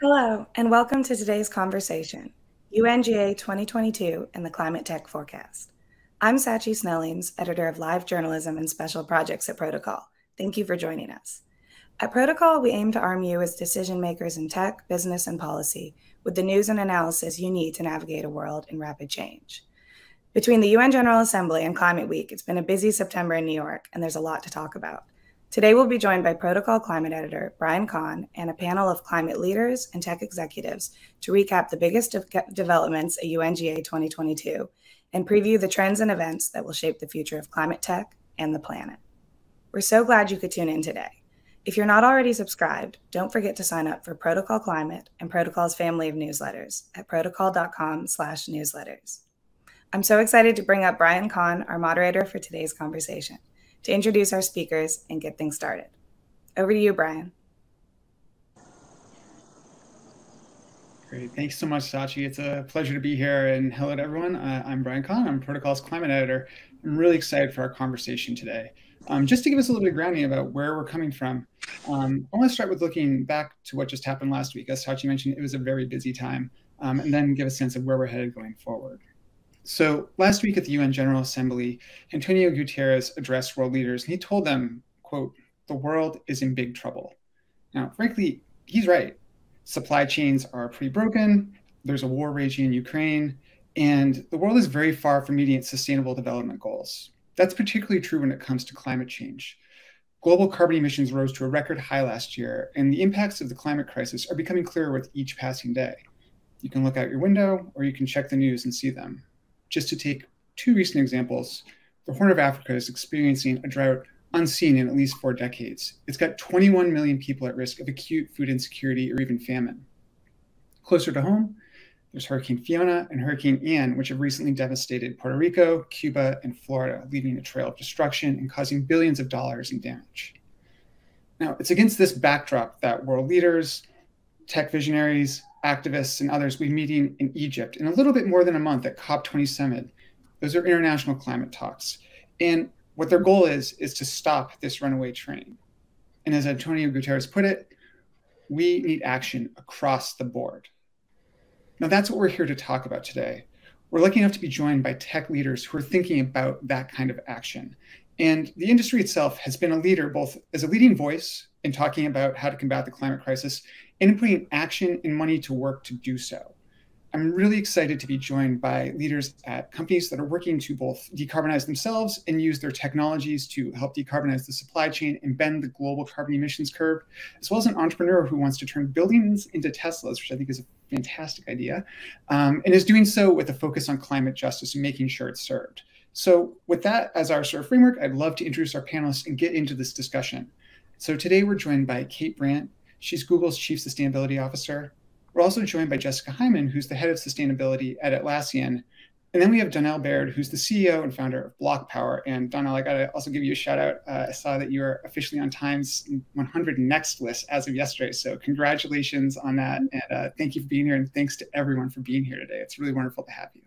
Hello, and welcome to today's conversation, UNGA 2022 and the Climate Tech Forecast. I'm Satchie Snellings, editor of live journalism and special projects at Protocol. Thank you for joining us. At Protocol, we aim to arm you as decision makers in tech, business, and policy with the news and analysis you need to navigate a world in rapid change. Between the UN General Assembly and Climate Week, it's been a busy September in New York, and there's a lot to talk about. Today, we'll be joined by Protocol climate editor Brian Kahn and a panel of climate leaders and tech executives to recap the biggest developments at UNGA 2022 and preview the trends and events that will shape the future of climate tech and the planet. We're so glad you could tune in today. If you're not already subscribed, don't forget to sign up for Protocol Climate and Protocol's family of newsletters at protocol.com/newsletters. I'm so excited to bring up Brian Kahn, our moderator for today's conversation, to introduce our speakers and get things started. Over to you, Brian. Great. Thanks so much, Satchie. It's a pleasure to be here. And hello to everyone. I'm Brian Kahn. I'm Protocol's climate editor. I'm really excited for our conversation today. Just to give us a little bit of grounding about where we're coming from, I want to start with looking back to what just happened last week. As Satchie mentioned, it was a very busy time, and then give a sense of where we're headed going forward. So last week at the UN General Assembly, Antonio Guterres addressed world leaders, and he told them, quote, "The world is in big trouble." Now, frankly, he's right. Supply chains are pretty broken. There's a war raging in Ukraine, and the world is very far from meeting its sustainable development goals. That's particularly true when it comes to climate change. Global carbon emissions rose to a record high last year, and the impacts of the climate crisis are becoming clearer with each passing day. You can look out your window, or you can check the news and see them. Just to take two recent examples, the Horn of Africa is experiencing a drought unseen in at least 4 decades. It's got 21 million people at risk of acute food insecurity or even famine. Closer to home, there's Hurricane Fiona and Hurricane Ian, which have recently devastated Puerto Rico, Cuba, and Florida, leaving a trail of destruction and causing billions of dollars in damage. Now, it's against this backdrop that world leaders, tech visionaries, activists, and others will be meeting in Egypt in a little bit more than a month at COP27. Those are international climate talks. And what their goal is to stop this runaway train. And as Antonio Guterres put it, we need action across the board. Now, that's what we're here to talk about today. We're lucky enough to be joined by tech leaders who are thinking about that kind of action. And the industry itself has been a leader, both as a leading voice in talking about how to combat the climate crisis and in putting action and money to work to do so. I'm really excited to be joined by leaders at companies that are working to both decarbonize themselves and use their technologies to help decarbonize the supply chain and bend the global carbon emissions curve, as well as an entrepreneur who wants to turn buildings into Teslas, which I think is a fantastic idea, and is doing so with a focus on climate justice and making sure it's served. So with that as our sort of framework, I'd love to introduce our panelists and get into this discussion. So today we're joined by Kate Brandt. She's Google's Chief Sustainability Officer. We're also joined by Jessica Hyman, who's the head of sustainability at Atlassian. And then we have Donnel Baird, who's the CEO and founder of BlocPower. And Donnel, I got to also give you a shout out. I saw that you are officially on Time's 100 Next list as of yesterday. So congratulations on that. And thank you for being here. And thanks to everyone for being here today. It's really wonderful to have you.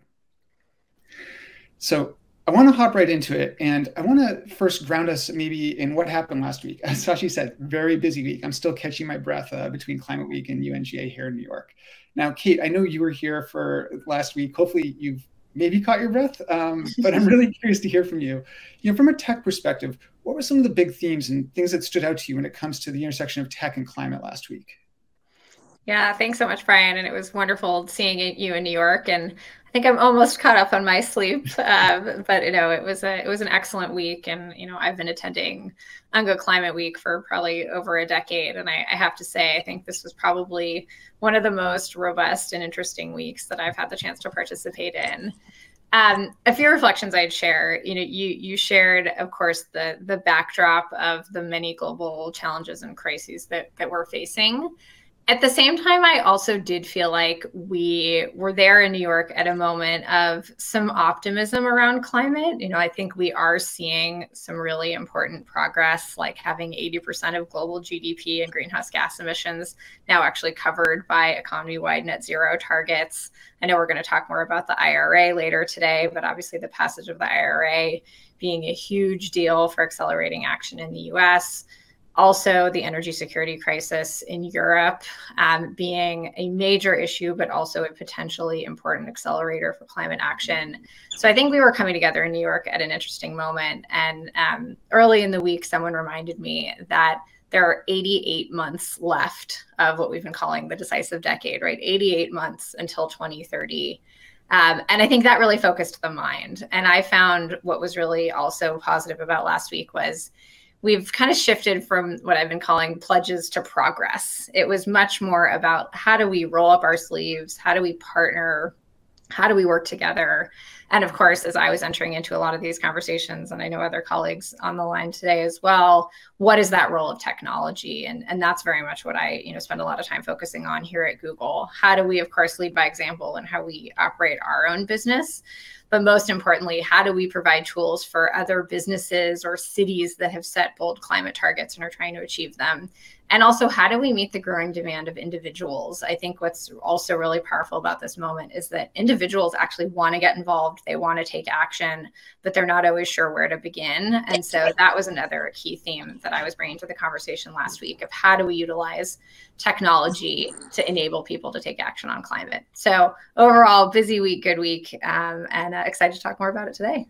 So I want to hop right into it. And I want to first ground us maybe in what happened last week. As Satchie said, very busy week. I'm still catching my breath between Climate Week and UNGA here in New York. Now, Kate, I know you were here for last week. Hopefully you've maybe caught your breath, but I'm really curious to hear from you. You know, from a tech perspective, what were some of the big themes and things that stood out to you when it comes to the intersection of tech and climate last week? Yeah, thanks so much, Brian. And it was wonderful seeing you in New York. And I think I'm almost caught up on my sleep, but it was an excellent week. And I've been attending UNGA Climate Week for probably over a decade, and I have to say, I think this was probably one of the most robust and interesting weeks that I've had the chance to participate in. A few reflections I'd share. You shared, of course, the backdrop of the many global challenges and crises that we're facing. At the same time, I also did feel like we were there in New York at a moment of some optimism around climate. I think we are seeing some really important progress, like having 80% of global GDP and greenhouse gas emissions now actually covered by economy-wide net zero targets. I know we're going to talk more about the IRA later today, but obviously the passage of the IRA being a huge deal for accelerating action in the US. Also, the energy security crisis in Europe being a major issue, but also a potentially important accelerator for climate action. So I think we were coming together in New York at an interesting moment. And early in the week, someone reminded me that there are 88 months left of what we've been calling the decisive decade, right? 88 months until 2030. And I think that really focused the mind. And I found what was really also positive about last week was we've kind of shifted from what I've been calling pledges to progress. It was much more about how do we roll up our sleeves? How do we partner? How do we work together? And of course, as I was entering into a lot of these conversations, and I know other colleagues on the line today as well, what is that role of technology? And that's very much what I spend a lot of time focusing on here at Google. How do we, of course, lead by example in how we operate our own business? But most importantly, how do we provide tools for other businesses or cities that have set bold climate targets and are trying to achieve them? And also, how do we meet the growing demand of individuals? I think what's also really powerful about this moment is that individuals actually want to get involved. They want to take action, but they're not always sure where to begin. And so that was another key theme that I was bringing to the conversation last week of how do we utilize technology to enable people to take action on climate. So overall, busy week, good week, and excited to talk more about it today.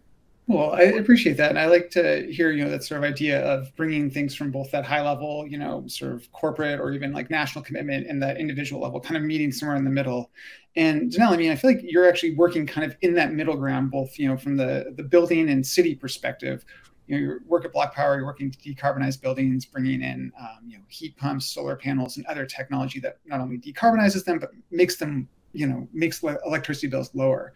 Well, I appreciate that. And I like to hear, that sort of idea of bringing things from both that high level, sort of corporate or even like national commitment and that individual level, kind of meeting somewhere in the middle. And Donnel, I feel like you're actually working kind of in that middle ground, both, from the building and city perspective. You work at BlocPower, you're working to decarbonize buildings, bringing in, heat pumps, solar panels, and other technology that not only decarbonizes them, but makes them, makes electricity bills lower.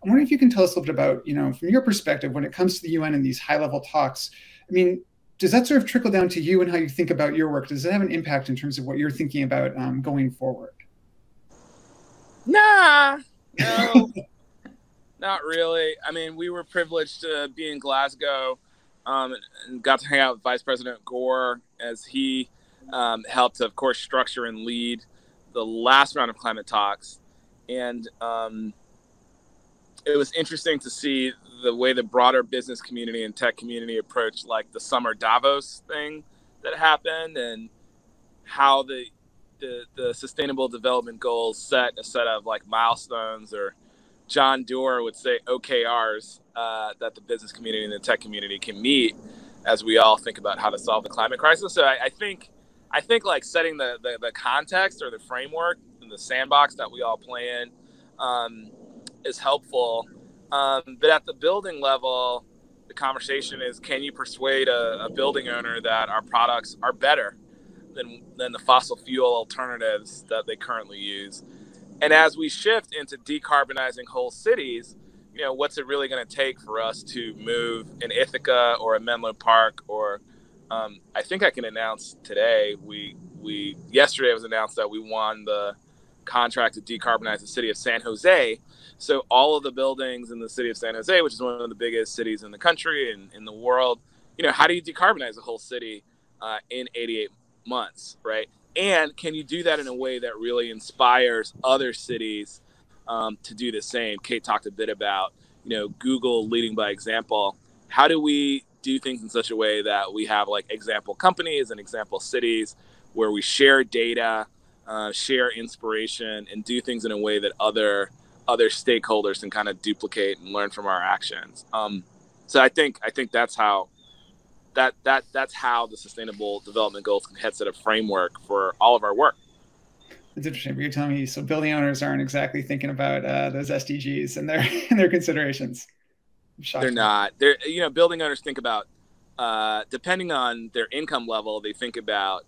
I'm wondering if you can tell us a little bit about, from your perspective, when it comes to the UN and these high-level talks, does that sort of trickle down to you and how you think about your work? Does it have an impact in terms of what you're thinking about going forward? Nah, no, not really. We were privileged to be in Glasgow and got to hang out with Vice President Gore as he helped to, of course, structure and lead the last round of climate talks. And it was interesting to see the way the broader business community and tech community approached like the summer Davos thing that happened and how the sustainable development goals set a set of like milestones, or John Doerr would say OKRs, that the business community and the tech community can meet as we all think about how to solve the climate crisis. So I think like setting the context or the framework and the sandbox that we all play in is helpful. But at the building level, the conversation is, can you persuade a building owner that our products are better than the fossil fuel alternatives that they currently use? And as we shift into decarbonizing whole cities, what's it really going to take for us to move in Ithaca or in Menlo Park? Or I think I can announce today, yesterday it was announced that we won the contract to decarbonize the city of San Jose. So all of the buildings in the city of San Jose, which is one of the biggest cities in the country and in the world, how do you decarbonize a whole city in 88 months, right? And can you do that in a way that really inspires other cities to do the same? Kate talked a bit about, Google leading by example. How do we do things in such a way that we have like example companies and example cities where we share data, share inspiration, and do things in a way that other stakeholders can kind of duplicate and learn from our actions. So I think that's how that's how the Sustainable Development Goals can set a framework for all of our work. It's interesting. You're telling me so building owners aren't exactly thinking about those SDGs and their considerations. They're not. They're building owners think about depending on their income level, they think about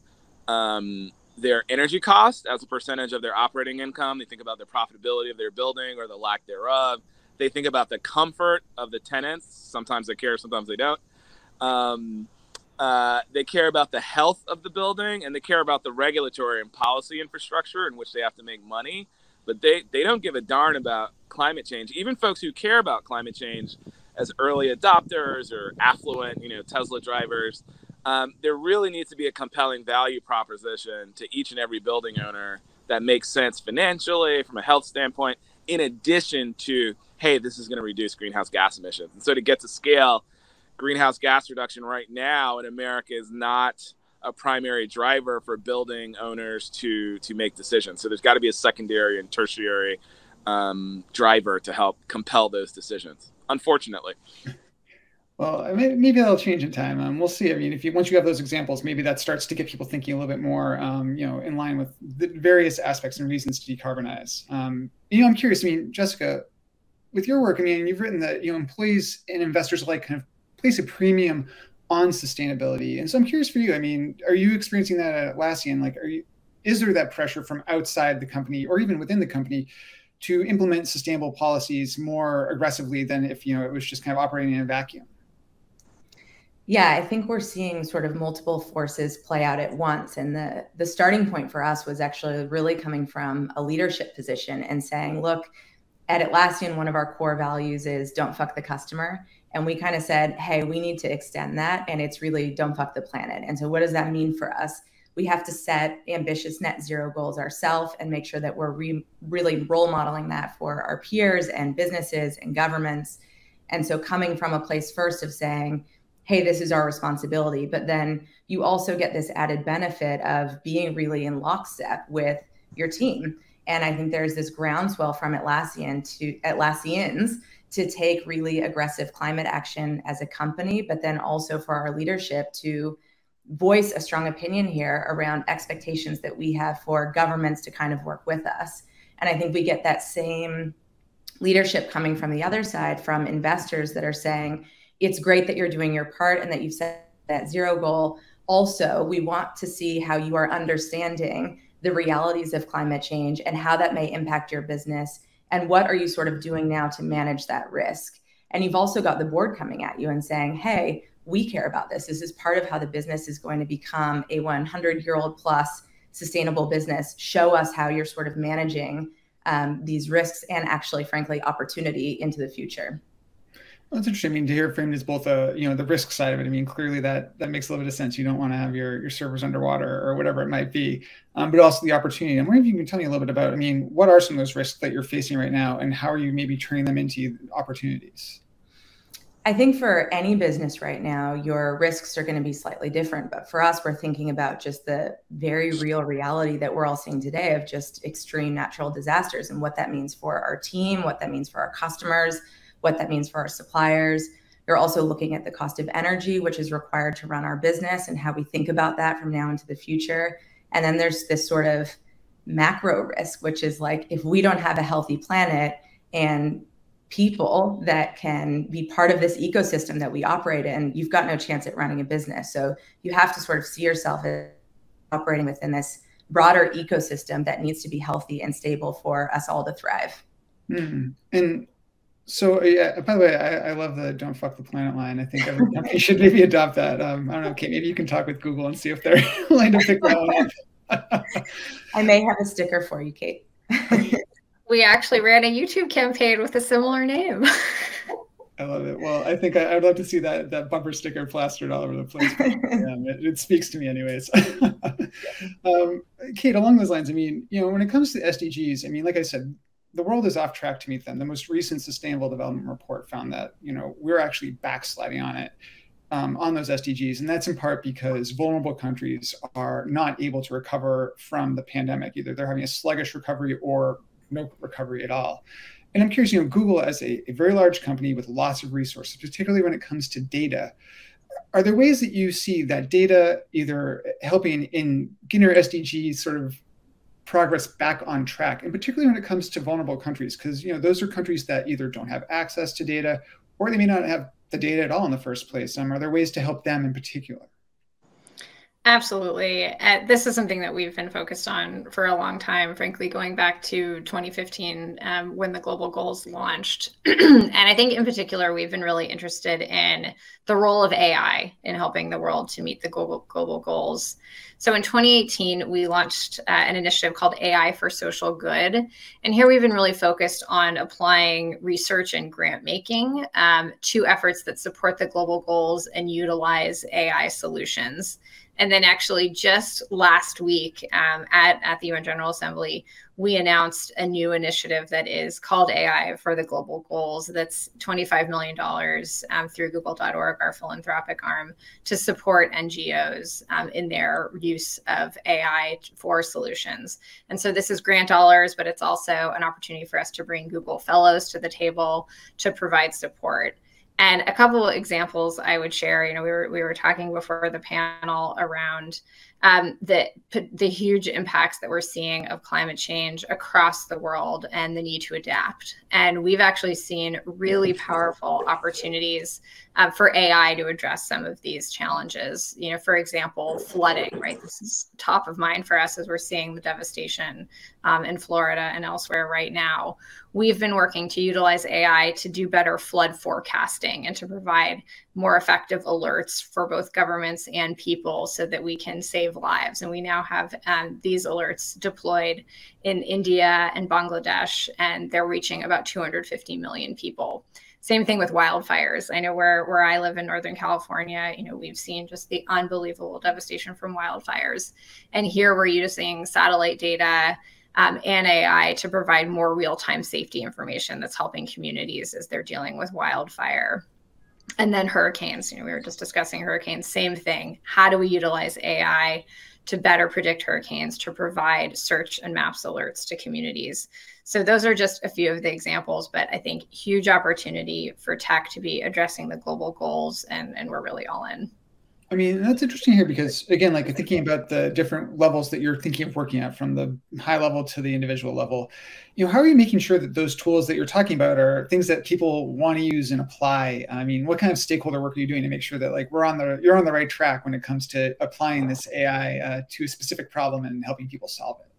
their energy cost as a percentage of their operating income. They think about the profitability of their building or the lack thereof. They think about the comfort of the tenants. Sometimes they care, sometimes they don't. They care about the health of the building, and they care about the regulatory and policy infrastructure in which they have to make money. But they don't give a darn about climate change. Even folks who care about climate change as early adopters or affluent, Tesla drivers, there really needs to be a compelling value proposition to each and every building owner that makes sense financially from a health standpoint, in addition to, hey, this is going to reduce greenhouse gas emissions. And so to get to scale, greenhouse gas reduction right now in America is not a primary driver for building owners to make decisions. So there's got to be a secondary and tertiary driver to help compel those decisions, unfortunately. Well, maybe that'll change in time. We'll see. I mean, once you have those examples, maybe that starts to get people thinking a little bit more, in line with the various aspects and reasons to decarbonize. I'm curious. I mean, Jessica, with your work, I mean, you've written that employees and investors alike kind of place a premium on sustainability, and so I'm curious for you. I mean, are you experiencing that at Atlassian? Like, is there that pressure from outside the company or even within the company to implement sustainable policies more aggressively than if it was just kind of operating in a vacuum? Yeah, I think we're seeing sort of multiple forces play out at once. And the starting point for us was actually really coming from a leadership position and saying, look, at Atlassian, one of our core values is don't fuck the customer. And we kind of said, hey, we need to extend that. And it's really don't fuck the planet. And so what does that mean for us? We have to set ambitious net zero goals ourselves and make sure that we're really role modeling that for our peers and businesses and governments. And so coming from a place first of saying, hey, this is our responsibility. But then you also get this added benefit of being really in lockstep with your team. And I think there's this groundswell from Atlassians to take really aggressive climate action as a company, but then also for our leadership to voice a strong opinion here around expectations that we have for governments to kind of work with us. And I think we get that same leadership coming from the other side, from investors that are saying, it's great that you're doing your part and that you've set that zero goal. Also, we want to see how you are understanding the realities of climate change and how that may impact your business. And what are you sort of doing now to manage that risk? And you've also got the board coming at you and saying, hey, we care about this. This is part of how the business is going to become a 100-year-old plus sustainable business. Show us how you're sort of managing these risks and actually, frankly, opportunity into the future. Well, that's interesting. I mean, to hear it framed as both the risk side of it. I mean, clearly that makes a little bit of sense. You don't want to have your servers underwater or whatever it might be, but also the opportunity. I'm wondering if you can tell me a little bit about, I mean, what are some of those risks that you're facing right now and how are you maybe turning them into opportunities? I think for any business right now, your risks are going to be slightly different. But for us, we're thinking about just the very real reality that we're all seeing today of just extreme natural disasters and what that means for our team, what that means for our customers, what that means for our suppliers. You're also looking at the cost of energy, which is required to run our business and how we think about that from now into the future. And then there's this sort of macro risk, which is like, if we don't have a healthy planet and people that can be part of this ecosystem that we operate in, you've got no chance at running a business. So you have to sort of see yourself as operating within this broader ecosystem that needs to be healthy and stable for us all to thrive. Mm-hmm. And so, yeah, by the way, I love the don't fuck the planet line. I think every company should maybe adopt that. I don't know, Kate, maybe you can talk with Google and see if they're willing to pick that one up. I may have a sticker for you, Kate. We actually ran a YouTube campaign with a similar name. I love it. Well, I think I'd love to see that bumper sticker plastered all over the place. It speaks to me anyways. Kate, along those lines, I mean, when it comes to SDGs, I mean, like I said, the world is off track to meet them. The most recent Sustainable Development Report found that, we're actually backsliding on it, on those SDGs. And that's in part because vulnerable countries are not able to recover from the pandemic. Either they're having a sluggish recovery or no recovery at all. And I'm curious, Google as a very large company with lots of resources, particularly when it comes to data, are there ways that you see that data either helping in getting your SDGs sort of progress back on track, and particularly when it comes to vulnerable countries, because those are countries that either don't have access to data or they may not have the data at all in the first place. Are there ways to help them in particular? Absolutely. This is something that we've been focused on for a long time, frankly, going back to 2015 when the global goals launched. And I think in particular, we've been really interested in the role of AI in helping the world to meet the global goals. So in 2018, we launched an initiative called AI for Social Good. And here we've been really focused on applying research and grant making to efforts that support the global goals and utilize AI solutions. And then actually just last week at the UN General Assembly, we announced a new initiative that is called AI for the Global Goals. That's $25 million through Google.org, our philanthropic arm, to support NGOs in their use of AI for solutions. And so this is grant dollars, but it's also an opportunity for us to bring Google Fellows to the table to provide support. And a couple of examples I would share, you know, we were talking before the panel around the huge impacts that we're seeing of climate change across the world and the need to adapt. And we've actually seen really powerful opportunities for AI to address some of these challenges. You know, for example, flooding, right? This is top of mind for us as we're seeing the devastation in Florida and elsewhere right now. We've been working to utilize AI to do better flood forecasting and to provide more effective alerts for both governments and people so that we can save lives. And we now have these alerts deployed in India and Bangladesh, and they're reaching about 250 million people. Same thing with wildfires. I know where I live in Northern California, you know, we've seen just the unbelievable devastation from wildfires. And here we're using satellite data and AI to provide more real-time safety information that's helping communities as they're dealing with wildfire. And then hurricanes, you know, we were just discussing hurricanes, same thing. How do we utilize AI to better predict hurricanes, to provide search and maps alerts to communities? So those are just a few of the examples, but I think huge opportunity for tech to be addressing the global goals, and we're really all in. I mean, that's interesting here because, again, like thinking about the different levels that you're thinking of working at, from the high level to the individual level, you know, how are you making sure that those tools that you're talking about are things that people want to use and apply? I mean, what kind of stakeholder work are you doing to make sure that like you're on the right track when it comes to applying this AI to a specific problem and helping people solve it?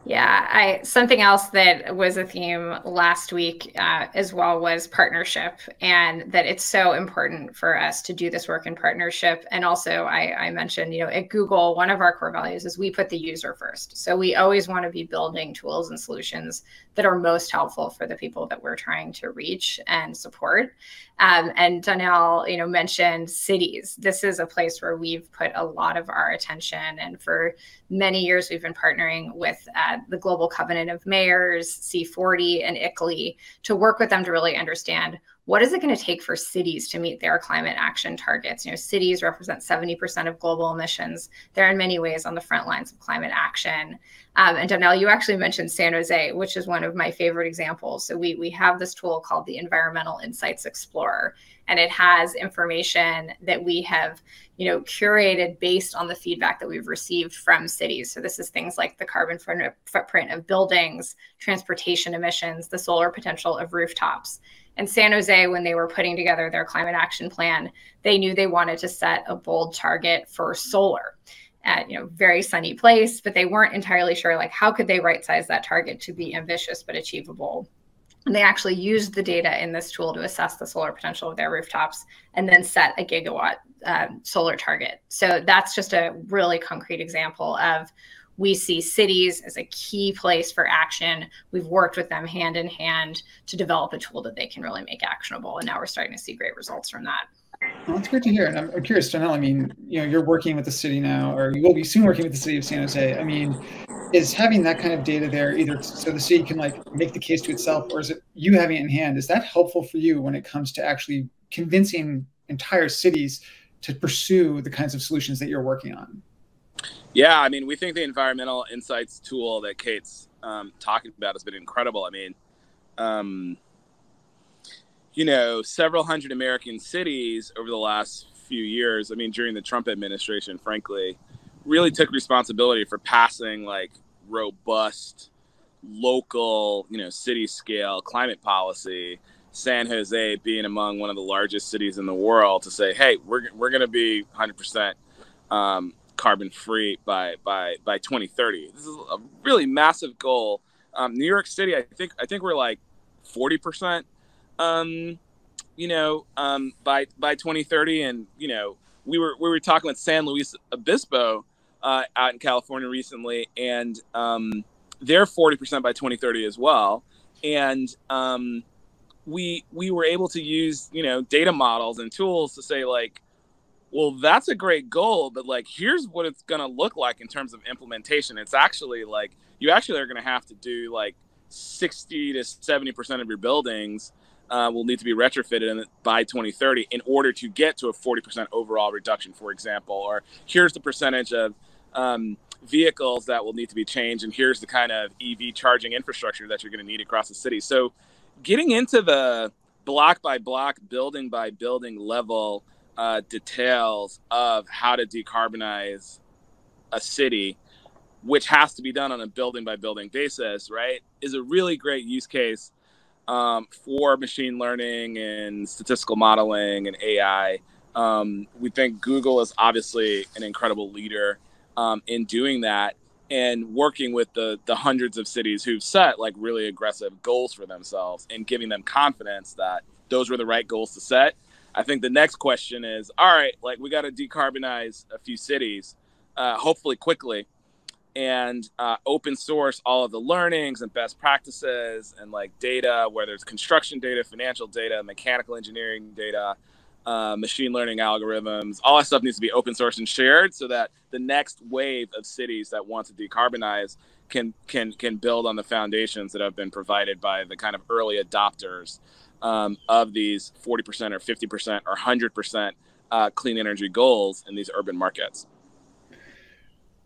Yeah, something else that was a theme last week as well was partnership, and that it's so important for us to do this work in partnership. And also I mentioned, you know, at Google, one of our core values is we put the user first. So we always want to be building tools and solutions that are most helpful for the people that we're trying to reach and support. And Donnel, you know, mentioned cities. This is a place where we've put a lot of our attention, and for many years we've been partnering with the Global Covenant of Mayors, C40, and ICLEI to work with them to really understand what is it going to take for cities to meet their climate action targets. You know, cities represent 70% of global emissions. They're in many ways on the front lines of climate action. And Donnel, you actually mentioned San Jose, which is one of my favorite examples. So we have this tool called the Environmental Insights Explorer, and it has information that we have, you know, curated based on the feedback that we've received from cities. So this is things like the carbon footprint of buildings, transportation emissions, the solar potential of rooftops. And San Jose, when they were putting together their climate action plan, they knew they wanted to set a bold target for solar. You know, very sunny place, but they weren't entirely sure, like, how could they right-size that target to be ambitious but achievable? And they actually used the data in this tool to assess the solar potential of their rooftops and then set a gigawatt solar target. So that's just a really concrete example of, we see cities as a key place for action. We've worked with them hand in hand to develop a tool that they can really make actionable. And now we're starting to see great results from that. Well, that's great to hear. And I'm curious, Donnel, I mean, you know, you're working with the city now, or you will be soon working with the city of San Jose. I mean, is having that kind of data there, either so the city can like make the case to itself, or is it you having it in hand? Is that helpful for you when it comes to actually convincing entire cities to pursue the kinds of solutions that you're working on? Yeah, I mean, we think the environmental insights tool that Kate's talking about has been incredible. I mean, you know, several hundred American cities over the last few years, I mean, during the Trump administration, frankly, really took responsibility for passing like robust local, you know, city scale climate policy. San Jose being among one of the largest cities in the world to say, hey, we're going to be 100% carbon free by 2030. This is a really massive goal. New York City, I think we're like 40%. You know, by 2030, and you know, we were talking with San Luis Obispo out in California recently, and they're 40% by 2030 as well. And we were able to use, you know, data models and tools to say, like, well, that's a great goal, but like, here's what it's going to look like in terms of implementation. It's actually like, you actually are going to have to do like 60 to 70% of your buildings will need to be retrofitted by 2030 in order to get to a 40% overall reduction, for example. Or here's the percentage of vehicles that will need to be changed, and here's the kind of EV charging infrastructure that you're going to need across the city. So getting into the block by block, building by building level details of how to decarbonize a city, which has to be done on a building by building basis, right, is a really great use case for machine learning and statistical modeling and AI. We think Google is obviously an incredible leader in doing that and working with the hundreds of cities who've set like really aggressive goals for themselves and giving them confidence that those were the right goals to set. I think the next question is, all right, like we got to decarbonize a few cities, hopefully quickly, and open source all of the learnings and best practices and like data, whether it's construction data, financial data, mechanical engineering data, machine learning algorithms. All that stuff needs to be open source and shared so that the next wave of cities that want to decarbonize can build on the foundations that have been provided by the kind of early adopters of these 40% or 50% or 100% clean energy goals in these urban markets.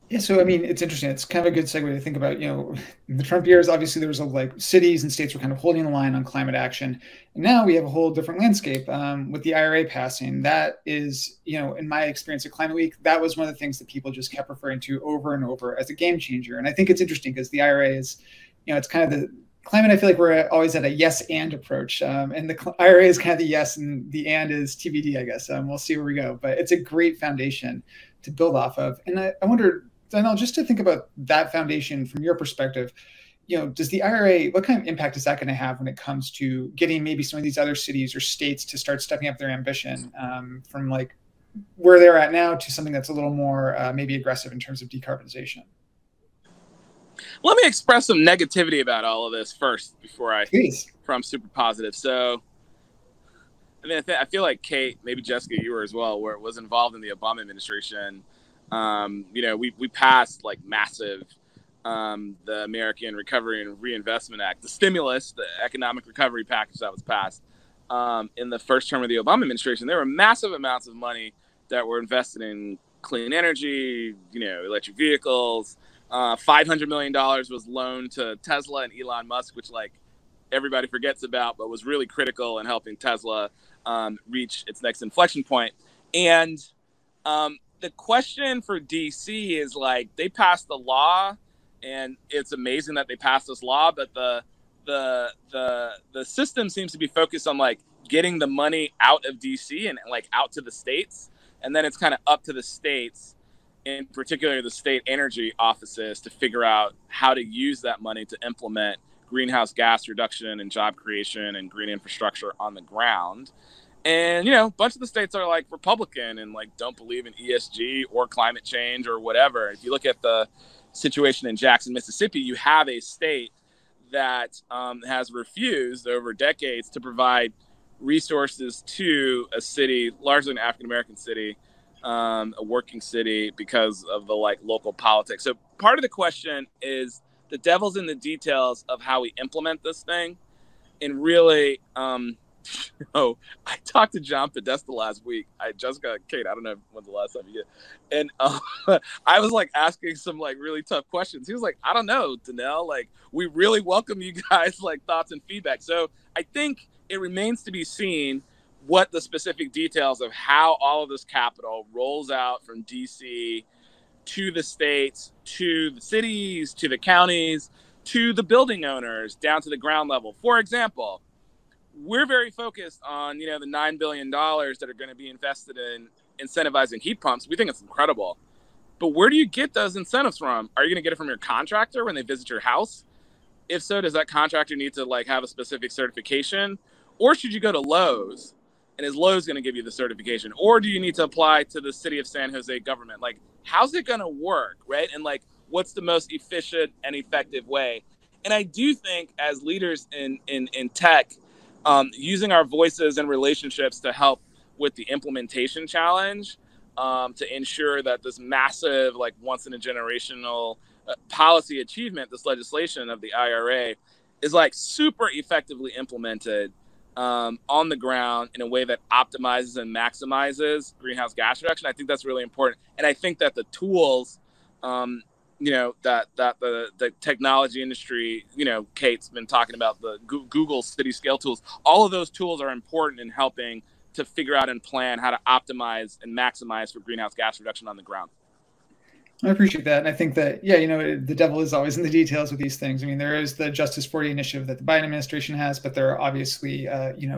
Yeah, so I mean, it's interesting. It's kind of a good segue to think about, in the Trump years, obviously there was like cities and states were kind of holding the line on climate action. And now we have a whole different landscape with the IRA passing. That is, in my experience at Climate Week, that was one of the things that people just kept referring to over and over as a game changer. And I think it's interesting because the IRA is, it's kind of the climate. I feel like we're always at a yes and approach. And the IRA is kind of the yes and the and is TBD, I guess. We'll see where we go. But it's a great foundation to build off of. And I wonder, Donnel, just to think about that foundation from your perspective, does the IRA, what kind of impact is that going to have when it comes to getting maybe some of these other cities or states to start stepping up their ambition from like where they're at now to something that's a little more maybe aggressive in terms of decarbonization? Let me express some negativity about all of this first before Please. I'm super positive. So, I mean, I feel like Kate, maybe Jessica, you were as well, where it was involved in the Obama administration. We passed like massive, the American Recovery and Reinvestment Act, the stimulus, the economic recovery package that was passed in the first term of the Obama administration. There were massive amounts of money that were invested in clean energy, electric vehicles. $500 million was loaned to Tesla and Elon Musk, which like everybody forgets about, but was really critical in helping Tesla reach its next inflection point. And the question for DC is like, they passed the law and it's amazing that they passed this law, but the system seems to be focused on like getting the money out of DC and like out to the states. And then it's kind of up to the states, in particular the state energy offices, to figure out how to use that money to implement greenhouse gas reduction and job creation and green infrastructure on the ground. And, a bunch of the states are like Republican and like don't believe in ESG or climate change or whatever. If you look at the situation in Jackson, Mississippi, you have a state that has refused over decades to provide resources to a city, largely an African-American city, a working city, because of the like local politics. So part of the question is the devil's in the details of how we implement this thing. And really, I talked to John Podesta last week. Jessica, Kate, I don't know when's the last time you did. And I was like asking some like really tough questions. He was like, I don't know, Donnel, like we really welcome you guys like thoughts and feedback. So I think it remains to be seen what the specific details of how all of this capital rolls out from DC to the states, to the cities, to the counties, to the building owners, down to the ground level. For example, we're very focused on, the $9 billion that are going to be invested in incentivizing heat pumps. We think it's incredible. But where do you get those incentives from? Are you going to get it from your contractor when they visit your house? If so, does that contractor need to like have a specific certification? Or should you go to Lowe's? And is Lowe's going to give you the certification? Or do you need to apply to the city of San Jose government? Like, how's it going to work, right? And like, what's the most efficient and effective way? And I do think as leaders in tech, using our voices and relationships to help with the implementation challenge to ensure that this massive, like once in a generational policy achievement, this legislation of the IRA, is like super effectively implemented on the ground in a way that optimizes and maximizes greenhouse gas reduction. I think that's really important. And I think that the tools, that the technology industry, Kate's been talking about the Google city scale tools. All of those tools are important in helping to figure out and plan how to optimize and maximize for greenhouse gas reduction on the ground. I appreciate that. And I think that, the devil is always in the details with these things. I mean, there is the Justice 40 initiative that the Biden administration has, but there are obviously,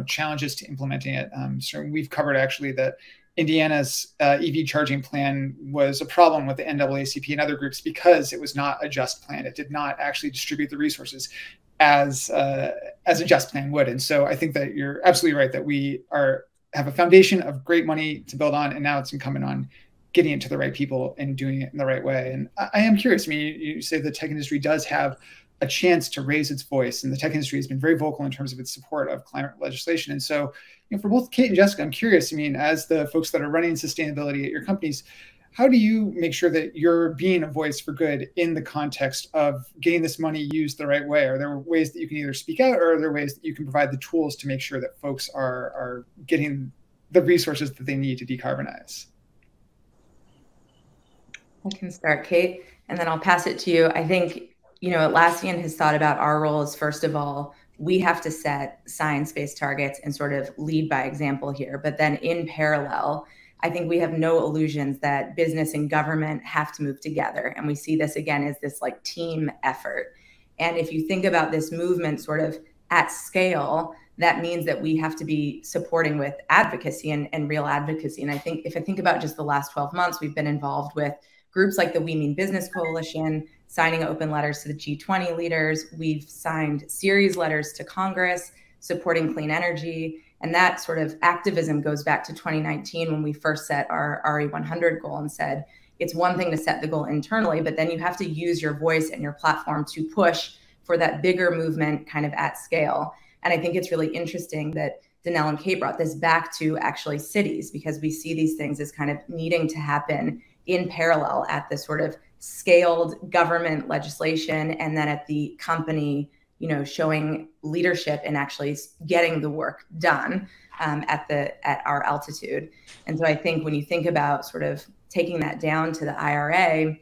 challenges to implementing it. So we've covered actually that Indiana's EV charging plan was a problem with the NAACP and other groups because it was not a just plan. It did not actually distribute the resources as a just plan would. And so I think that you're absolutely right that we have a foundation of great money to build on, and now it's incumbent on getting it to the right people and doing it in the right way. And I am curious. I mean, you say the tech industry does have a chance to raise its voice, and the tech industry has been very vocal in terms of its support of climate legislation. And so, for both Kate and Jessica, I'm curious. I mean, as the folks that are running sustainability at your companies, how do you make sure that you're being a voice for good in the context of getting this money used the right way? Are there ways that you can either speak out, or are there ways that you can provide the tools to make sure that folks are getting the resources that they need to decarbonize? I can start, Kate, and then I'll pass it to you. I think, Atlassian has thought about our role as, first of all, we have to set science-based targets and sort of lead by example here. But then in parallel, I think we have no illusions that business and government have to move together. And we see this again as this like team effort. And if you think about this movement sort of at scale, that means that we have to be supporting with advocacy and real advocacy. And I think if I think about just the last 12 months, we've been involved with groups like the We Mean Business Coalition, signing open letters to the G20 leaders. We've signed series letters to Congress supporting clean energy. And that sort of activism goes back to 2019 when we first set our RE100 goal and said, it's one thing to set the goal internally, but then you have to use your voice and your platform to push for that bigger movement kind of at scale. And I think it's really interesting that Donnel and Kate brought this back to actually cities, because we see these things as kind of needing to happen in parallel at the sort of scaled government legislation, and then at the company, showing leadership and actually getting the work done at our altitude. And so I think when you think about sort of taking that down to the IRA,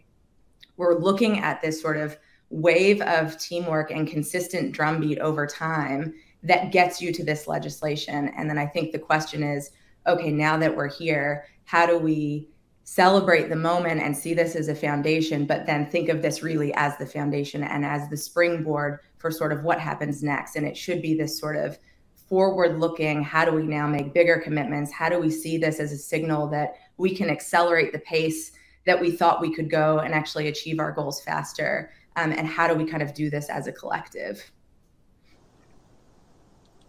we're looking at this sort of wave of teamwork and consistent drumbeat over time that gets you to this legislation. And then I think the question is, okay, now that we're here, how do we celebrate the moment and see this as a foundation, but then think of this really as the foundation and as the springboard for sort of what happens next? And it should be this sort of forward-looking, how do we now make bigger commitments? How do we see this as a signal that we can accelerate the pace that we thought we could go and actually achieve our goals faster? And how do we kind of do this as a collective?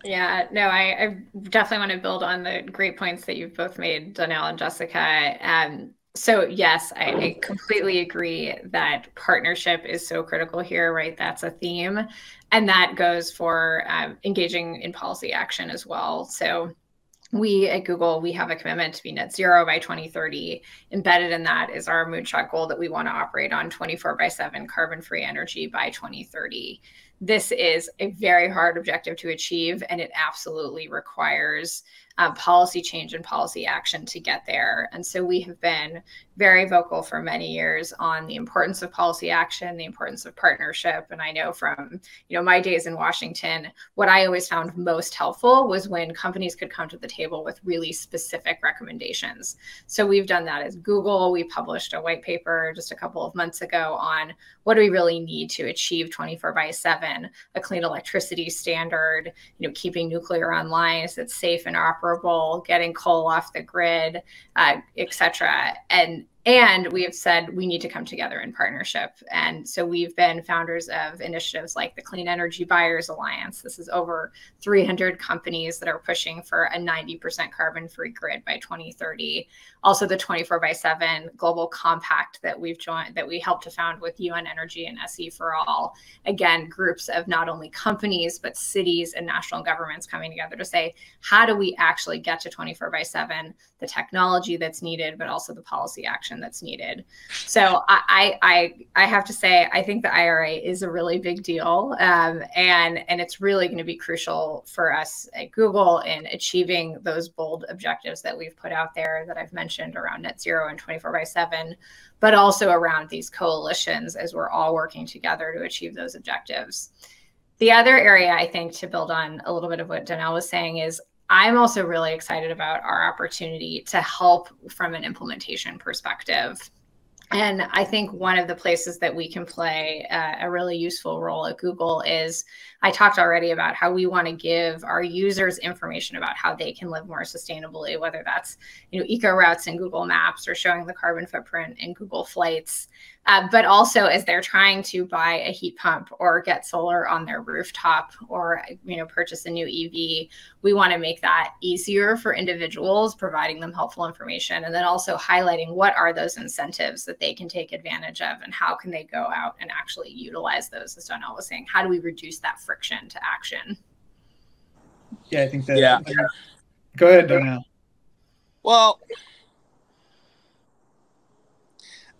Yeah, no, I definitely want to build on the great points that you've both made, Donnel and Jessica. So yes, I completely agree that partnership is so critical here, right? That's a theme. And that goes for engaging in policy action as well. So we at Google, we have a commitment to be net zero by 2030. Embedded in that is our moonshot goal that we want to operate on 24/7 carbon-free energy by 2030. This is a very hard objective to achieve, and it absolutely requires policy change and policy action to get there. And so we have been very vocal for many years on the importance of policy action, the importance of partnership. And I know from my days in Washington, what I always found most helpful was when companies could come to the table with really specific recommendations. So we've done that as Google. We published a white paper just a couple of months ago on what do we really need to achieve 24/7, a clean electricity standard, keeping nuclear online so it's safe and operable, getting coal off the grid, et cetera. And And we have said we need to come together in partnership. And so we've been founders of initiatives like the Clean Energy Buyers Alliance. This is over 300 companies that are pushing for a 90% carbon-free grid by 2030. Also the 24/7 Global Compact that we've joined, that we helped to found with UN Energy and SE for All. Again, groups of not only companies, but cities and national governments coming together to say, how do we actually get to 24/7, the technology that's needed, but also the policy action that's needed. So I have to say, I think the IRA is a really big deal. And it's really going to be crucial for us at Google in achieving those bold objectives that we've put out there that I've mentioned around net zero and 24/7, but also around these coalitions as we're all working together to achieve those objectives. The other area, I think, to build on a little bit of what Donnel was saying is I'm also really excited about our opportunity to help from an implementation perspective. And I think one of the places that we can play a really useful role at Google is, I talked already about how we want to give our users information about how they can live more sustainably, whether that's eco routes in Google Maps or showing the carbon footprint in Google Flights. But also as they're trying to buy a heat pump or get solar on their rooftop or purchase a new EV, we want to make that easier for individuals, providing them helpful information, and then also highlighting what are those incentives that they can take advantage of and how can they go out and actually utilize those, as Donnel was saying. How do we reduce that friction to action? Yeah, I think that. Yeah. Go ahead, Donnel. Well,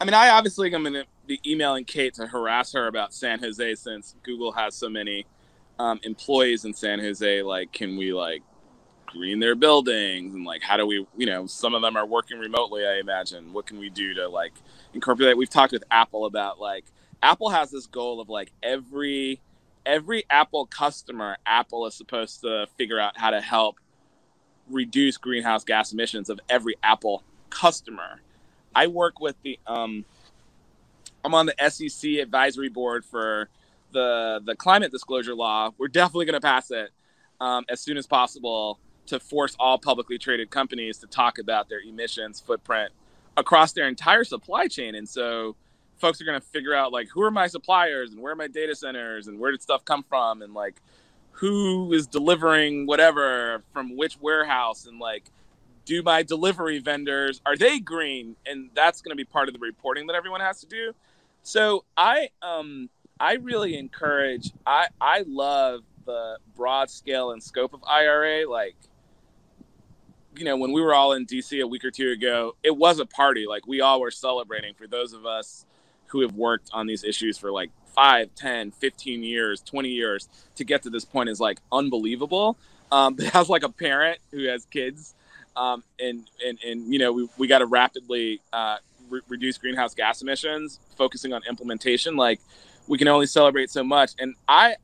I mean, I obviously am going to be emailing Kate to harass her about San Jose, since Google has so many employees in San Jose. Like, can we green their buildings, and how do we, some of them are working remotely, I imagine. What can we do to incorporate that? We've talked with Apple about Apple has this goal of every Apple customer, Apple is supposed to figure out how to help reduce greenhouse gas emissions of every Apple customer. I work with I'm on the SEC advisory board for the climate disclosure law. We're definitely going to pass it as soon as possible to force all publicly traded companies to talk about their emissions footprint across their entire supply chain. And so folks are going to figure out who are my suppliers and where are my data centers and where did stuff come from, and who is delivering whatever from which warehouse, and do my delivery vendors, are they green? And that's going to be part of the reporting that everyone has to do. So I really encourage, I love the broad scale and scope of IRA. When we were all in DC a week or two ago, it was a party. We all were celebrating. For those of us who have worked on these issues for 5, 10, 15 years, 20 years, to get to this point is unbelievable. But as a parent who has kids, we got to rapidly reduce greenhouse gas emissions, focusing on implementation. We can only celebrate so much. And I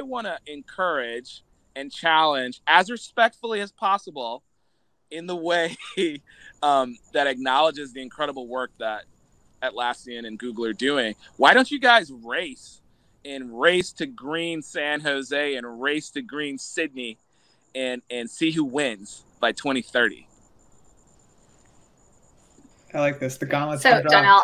want to encourage and challenge as respectfully as possible, in the way that acknowledges the incredible work that Atlassian and Google are doing. Why don't you guys race to green San Jose and race to green Sydney and see who wins by 2030? I like this. The gauntlet's So Donnel,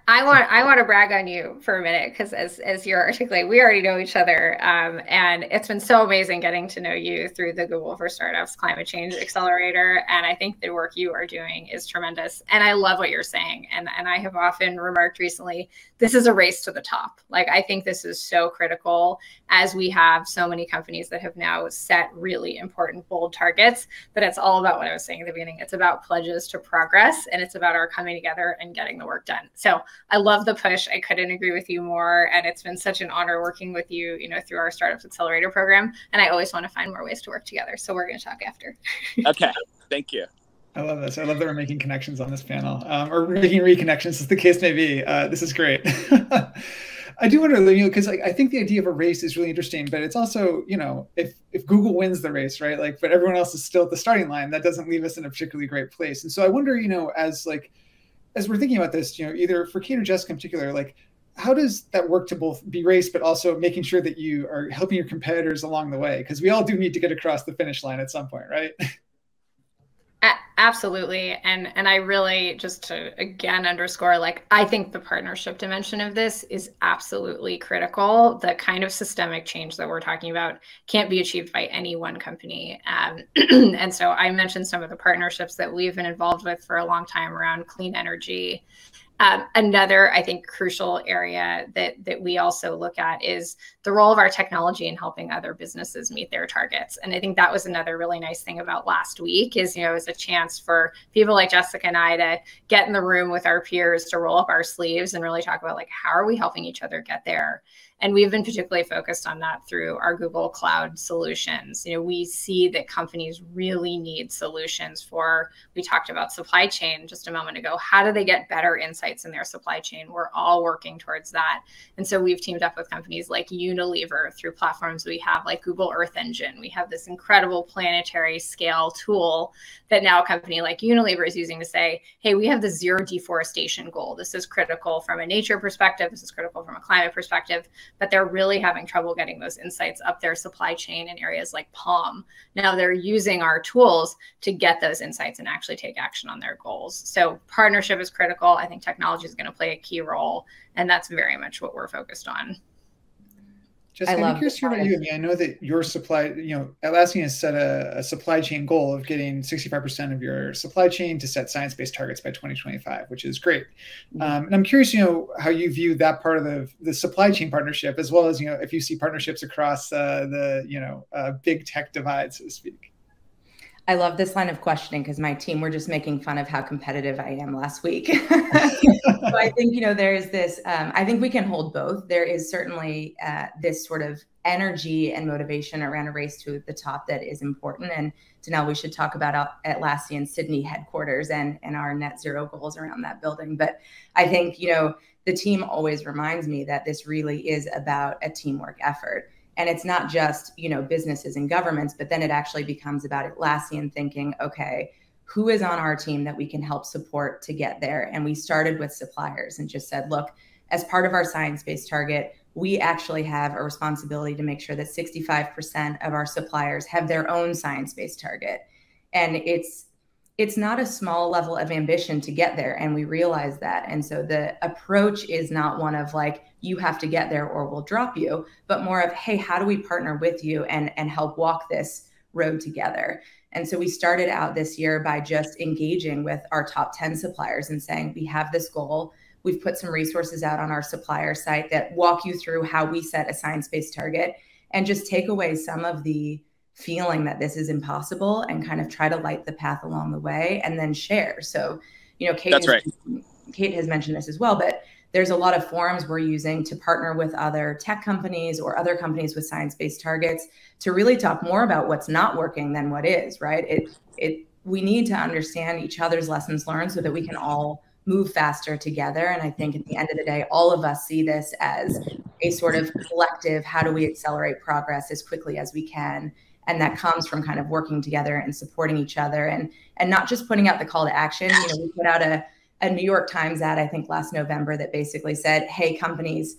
I want to brag on you for a minute, because as you're articulating, we already know each other, and it's been so amazing getting to know you through the Google for Startups Climate Change Accelerator. And I think the work you are doing is tremendous, and I love what you're saying. And I have often remarked recently, this is a race to the top. I think this is so critical, as we have so many companies that have now set really important, bold targets. But it's all about what I was saying at the beginning. It's about pledges to progress, and it's about our coming together and getting the work done. So I love the push. I couldn't agree with you more. And it's been such an honor working with you, through our Startups Accelerator program. And I always want to find more ways to work together. So we're going to talk after. Okay. Thank you. I love this. I love that we're making connections on this panel, or making reconnections, as the case may be. This is great. I do wonder, because I think the idea of a race is really interesting, but it's also, if Google wins the race, right? But everyone else is still at the starting line, that doesn't leave us in a particularly great place. And so I wonder, as we're thinking about this, either for Kate or Jessica in particular, how does that work to both be race, but also making sure that you are helping your competitors along the way? Because we all do need to get across the finish line at some point, right? Absolutely. And I really, just to again underscore, like, I think the partnership dimension of this is absolutely critical. The kind of systemic change that we're talking about can't be achieved by any one company. And so I mentioned some of the partnerships that we've been involved with for a long time around clean energy. Another, I think, crucial area that we also look at is the role of our technology in helping other businesses meet their targets. And I think that was another really nice thing about last week is, it was a chance for people like Jessica and I to get in the room with our peers, to roll up our sleeves and really talk about, like, how are we helping each other get there? And we've been particularly focused on that through our Google Cloud solutions. We see that companies really need solutions for, we talked about supply chain just a moment ago. How do they get better insights in their supply chain? We're all working towards that. And so we've teamed up with companies like Unilever through platforms we have like Google Earth Engine. We have this incredible planetary scale tool that now a company like Unilever is using to say, hey, we have the zero deforestation goal. This is critical from a nature perspective. This is critical from a climate perspective. But they're really having trouble getting those insights up their supply chain in areas like palm. Now they're using our tools to get those insights and actually take action on their goals. So partnership is critical. I think technology is going to play a key role, and that's very much what we're focused on. Jessica, I'm curious about you. I know that your supply, Atlassian has set a supply chain goal of getting 65% of your supply chain to set science-based targets by 2025, which is great. And I'm curious, how you view that part of the supply chain partnership, as well as, if you see partnerships across the big tech divide, so to speak. I love this line of questioning because my team were just making fun of how competitive I am last week. So I think, there is this, I think we can hold both. There is certainly this sort of energy and motivation around a race to the top that is important. And Donnel, we should talk about Atlassian Sydney headquarters and our net zero goals around that building. But I think, the team always reminds me that this really is about a teamwork effort. And it's not just, businesses and governments, but then it actually becomes about Atlassian thinking, okay, who is on our team that we can help support to get there? And we started with suppliers and just said, look, as part of our science-based target, we actually have a responsibility to make sure that 65% of our suppliers have their own science-based target. And it's not a small level of ambition to get there. And we realize that. And so the approach is not one of like, you have to get there or we'll drop you, but more of, hey, how do we partner with you and help walk this road together? And so we started out this year by just engaging with our top 10 suppliers and saying, we have this goal. We've put some resources out on our supplier site that walk you through how we set a science-based target and just take away some of the feeling that this is impossible and kind of try to light the path along the way and then share. So, Kate has mentioned this as well, but there's a lot of forums we're using to partner with other tech companies or other companies with science-based targets to really talk more about what's not working than what is, right? We need to understand each other's lessons learned so that we can all move faster together. And I think at the end of the day, all of us see this as a sort of collective, how do we accelerate progress as quickly as we can? And that comes from kind of working together and supporting each other and not just putting out the call to action. We put out a New York Times ad, I think last November, that basically said, hey, companies,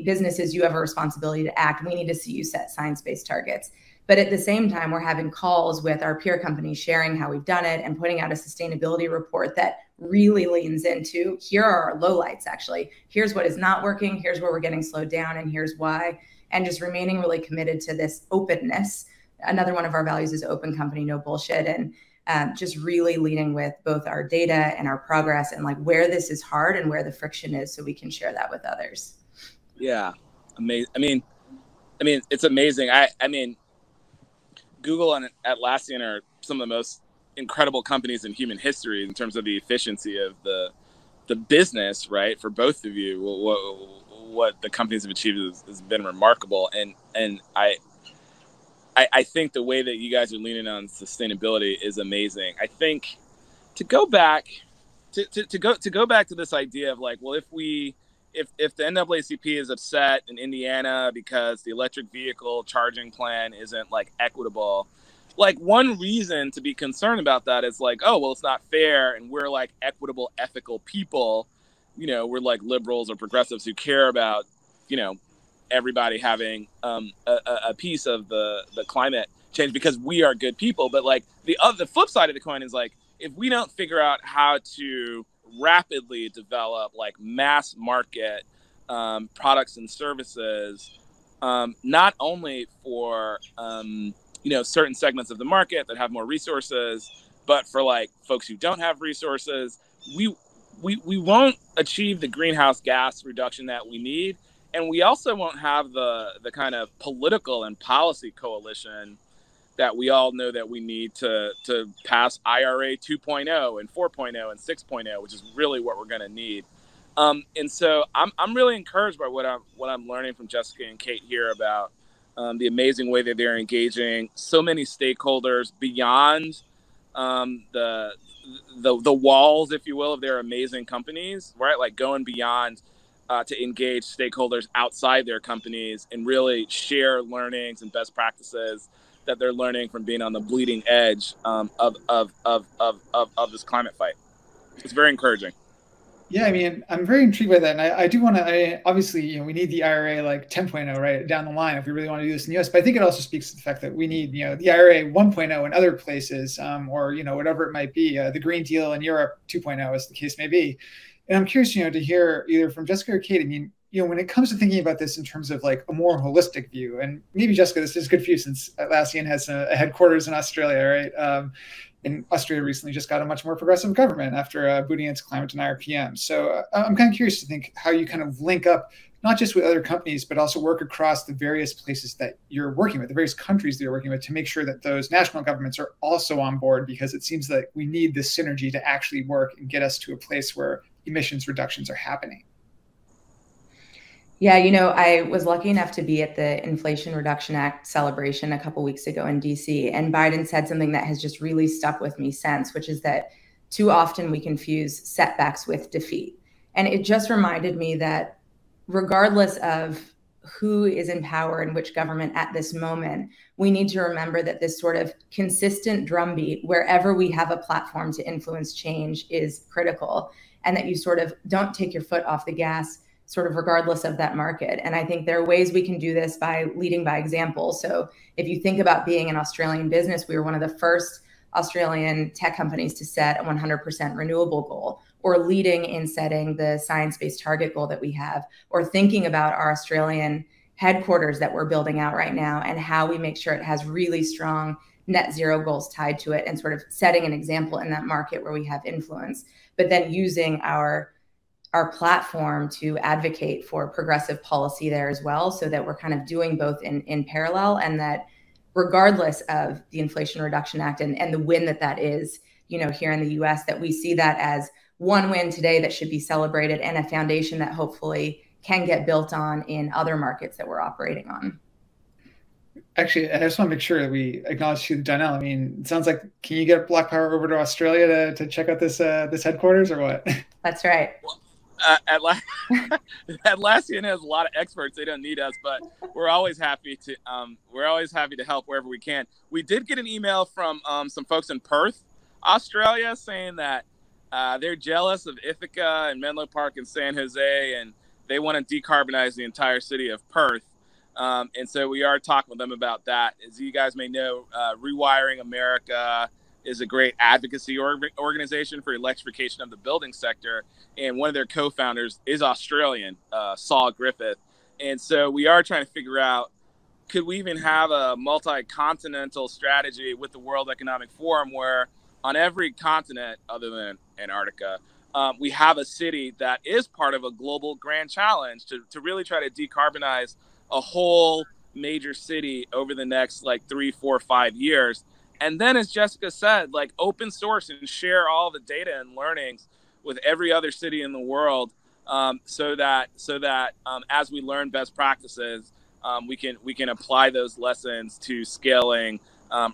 businesses, you have a responsibility to act. We need to see you set science-based targets. But at the same time, we're having calls with our peer companies sharing how we've done it and putting out a sustainability report that really leans into, here are our lowlights, actually. Here's what is not working. Here's where we're getting slowed down, and here's why. And just remaining really committed to this openness. Another one of our values is open company, no bullshit. And just really leading with both our data and our progress and like where this is hard and where the friction is so we can share that with others. Yeah. Amazing. I mean, it's amazing. I mean, Google and Atlassian are some of the most incredible companies in human history in terms of the efficiency of the business, right? For both of you, what the companies have achieved has been remarkable. And I think the way that you guys are leaning on sustainability is amazing. I think to go back to this idea of like, well, if the NAACP is upset in Indiana because the electric vehicle charging plan isn't like equitable, like one reason to be concerned about that is like, oh, well, it's not fair. And we're like equitable, ethical people, we're like liberals or progressives who care about, everybody having a piece of the climate change because we are good people. But like the flip side of the coin is like, if we don't figure out how to rapidly develop like mass market products and services, not only for certain segments of the market that have more resources, but for like folks who don't have resources, we won't achieve the greenhouse gas reduction that we need, and we also won't have the kind of political and policy coalition that we all know that we need to pass IRA 2.0 and 4.0 and 6.0, which is really what we're going to need. And so I'm really encouraged by what I'm learning from Jessica and Kate here about the amazing way that they're engaging so many stakeholders beyond the walls, if you will, of their amazing companies, right? Like going beyond to engage stakeholders outside their companies and really share learnings and best practices that they're learning from being on the bleeding edge of this climate fight. It's very encouraging. Yeah, I mean, I'm very intrigued by that. And I do want to, obviously, we need the IRA like 10.0 right down the line if we really want to do this in the US. But I think it also speaks to the fact that we need, the IRA 1.0 in other places, or, whatever it might be, the Green Deal in Europe 2.0, as the case may be. And I'm curious, to hear either from Jessica or Kate, I mean, when it comes to thinking about this in terms of like a more holistic view, and maybe Jessica, this is good for you since Atlassian has a headquarters in Australia, right? And Australia recently just got a much more progressive government after booting its climate denier PM. So I'm kind of curious to think how you kind of link up, not just with other companies, but also work across the various places that you're working with, the various countries that you're working with, to make sure that those national governments are also on board, because it seems like we need this synergy to actually work and get us to a place where emissions reductions are happening. Yeah, I was lucky enough to be at the Inflation Reduction Act celebration a couple weeks ago in DC, and Biden said something that has just really stuck with me since, which is that too often we confuse setbacks with defeat. And it just reminded me that regardless of who is in power and which government at this moment, we need to remember that this sort of consistent drumbeat wherever we have a platform to influence change is critical, and that you sort of don't take your foot off the gas sort of regardless of that market. And I think there are ways we can do this by leading by example. So if you think about being an Australian business, we were one of the first Australian tech companies to set a 100% renewable goal, or leading in setting the science-based target goal that we have, or thinking about our Australian headquarters that we're building out right now and how we make sure it has really strong net zero goals tied to it, and sort of setting an example in that market where we have influence, but then using our platform to advocate for progressive policy there as well, so that we're kind of doing both in parallel, and that regardless of the Inflation Reduction Act and the win that is, here in the US, that we see that as one win today that should be celebrated, and a foundation that hopefully can get built on in other markets that we're operating on. Actually, I just want to make sure that we acknowledge to Donnel. I mean, it sounds like, can you get BlocPower over to Australia to check out this headquarters, or what? That's right. Atlassian has a lot of experts. They don't need us, but we're always happy to help wherever we can. We did get an email from some folks in Perth, Australia, saying that they're jealous of Ithaca and Menlo Park and San Jose, and they want to decarbonize the entire city of Perth. And so we are talking with them about that. As you guys may know, Rewiring America is a great advocacy organization for electrification of the building sector. And one of their co-founders is Australian, Saul Griffith. And so we are trying to figure out, could we even have a multi-continental strategy with the World Economic Forum, where on every continent other than Antarctica, we have a city that is part of a global grand challenge to really try to decarbonize a whole major city over the next 3, 4, 5 years. And then, as Jessica said, open source and share all the data and learnings with every other city in the world, so that as we learn best practices, we can apply those lessons to scaling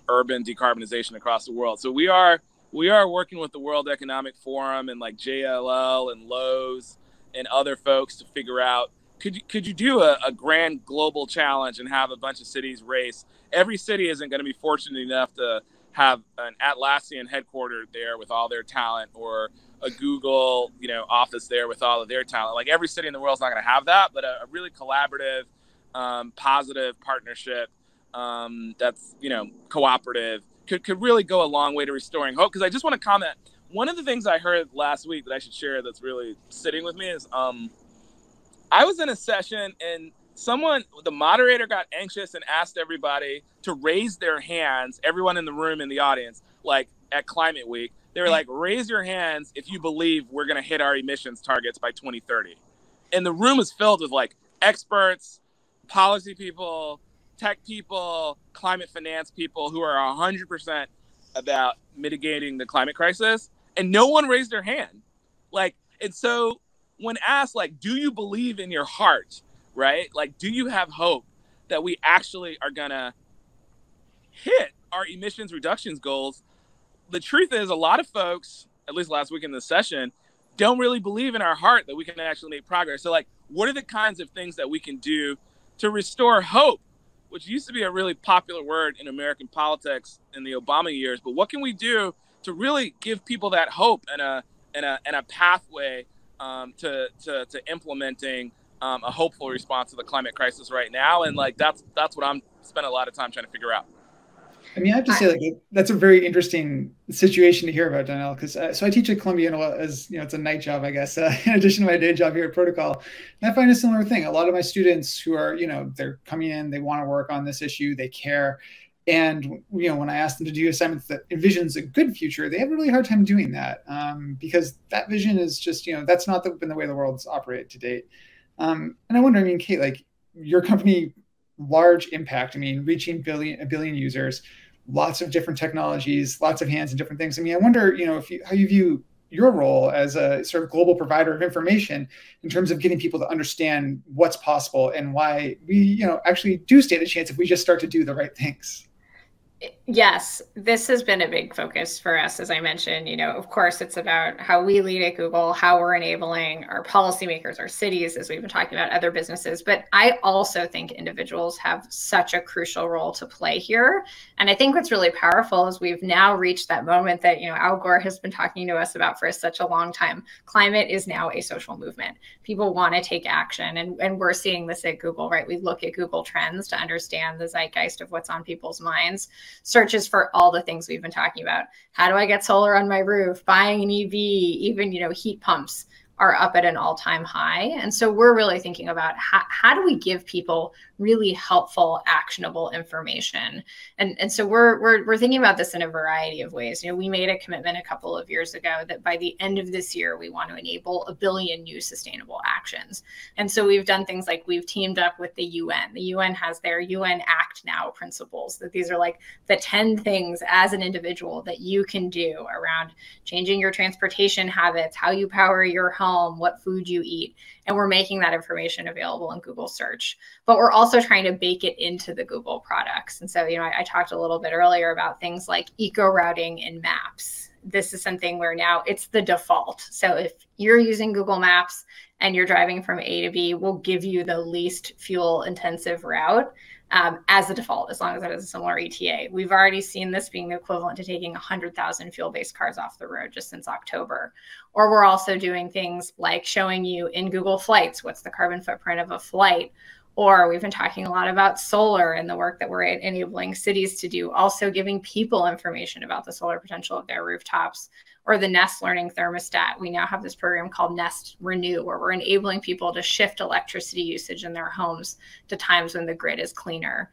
urban decarbonization across the world. So we are working with the World Economic Forum and JLL and Lowe's and other folks to figure out, could you do a grand global challenge and have a bunch of cities race? Every city isn't going to be fortunate enough to have an Atlassian headquartered there with all their talent, or a Google, office there with all of their talent. Every city in the world is not going to have that, but a really collaborative, positive partnership that's, cooperative could really go a long way to restoring hope. Because I just want to comment, one of the things I heard last week that I should share that's really sitting with me is I was in a session and the moderator got anxious and asked everybody to raise their hands, everyone in the room, in the audience, like at Climate Week. They were like, raise your hands if you believe we're going to hit our emissions targets by 2030. And the room was filled with like experts, policy people, tech people, climate finance people who are 100% about mitigating the climate crisis. And no one raised their hand. Like, and so when asked, like, do you believe in your heart, right? Like, do you have hope that we actually are going to hit our emissions reductions goals? The truth is, a lot of folks, at least last week in the session, don't really believe in our heart that we can actually make progress. So, like, what are the kinds of things that we can do to restore hope, which used to be a really popular word in American politics in the Obama years? But what can we do to really give people that hope and a pathway to implementing a hopeful response to the climate crisis right now? And like that's what I'm spending a lot of time trying to figure out. I mean, I have to say, like, that's a very interesting situation to hear about, Donnel, because so I teach at Columbia, as you know, it's a night job, I guess, in addition to my day job here at Protocol. And I find a similar thing. A lot of my students who are, they're coming in, they want to work on this issue, they care. And, when I ask them to do assignments that envisions a good future, they have a really hard time doing that because that vision is just, that's not been the way the world's operated to date. And I wonder, Kate, like your company, large impact, reaching a billion users, lots of different technologies, lots of hands and different things. I wonder, how you view your role as a sort of global provider of information in terms of getting people to understand what's possible and why we, actually do stand a chance if we just start to do the right things. Yes, this has been a big focus for us. As I mentioned, of course, it's about how we lead at Google, how we're enabling our policymakers, our cities, as we've been talking about, other businesses. But I also think individuals have such a crucial role to play here. And I think what's really powerful is we've now reached that moment that, Al Gore has been talking to us about for such a long time. Climate is now a social movement. People want to take action. And we're seeing this at Google, right? We look at Google Trends to understand the zeitgeist of what's on people's minds. Searches for all the things we've been talking about. How do I get solar on my roof? Buying an EV, even, heat pumps are up at an all-time high. And so we're really thinking about how do we give people really helpful, actionable information? And so we're thinking about this in a variety of ways. We made a commitment a couple of years ago that by the end of this year, we want to enable 1 billion new sustainable actions. And so we've done things like we've teamed up with the UN. The UN has their UN Act Now principles, that these are like the 10 things as an individual that you can do around changing your transportation habits, how you power your home, what food you eat. And we're making that information available in Google search, but we're also trying to bake it into the Google products. And so, I talked a little bit earlier about things like eco routing in maps. This is something where now it's the default. So if you're using Google Maps and you're driving from A to B, we'll give you the least fuel intensive route as a default, as long as it has a similar ETA. We've already seen this being the equivalent to taking 100,000 fuel-based cars off the road just since October. Or we're also doing things like showing you in Google Flights, what's the carbon footprint of a flight? Or we've been talking a lot about solar and the work that we're enabling cities to do, also giving people information about the solar potential of their rooftops. Or the Nest Learning Thermostat. We now have this program called Nest Renew, where we're enabling people to shift electricity usage in their homes to times when the grid is cleaner.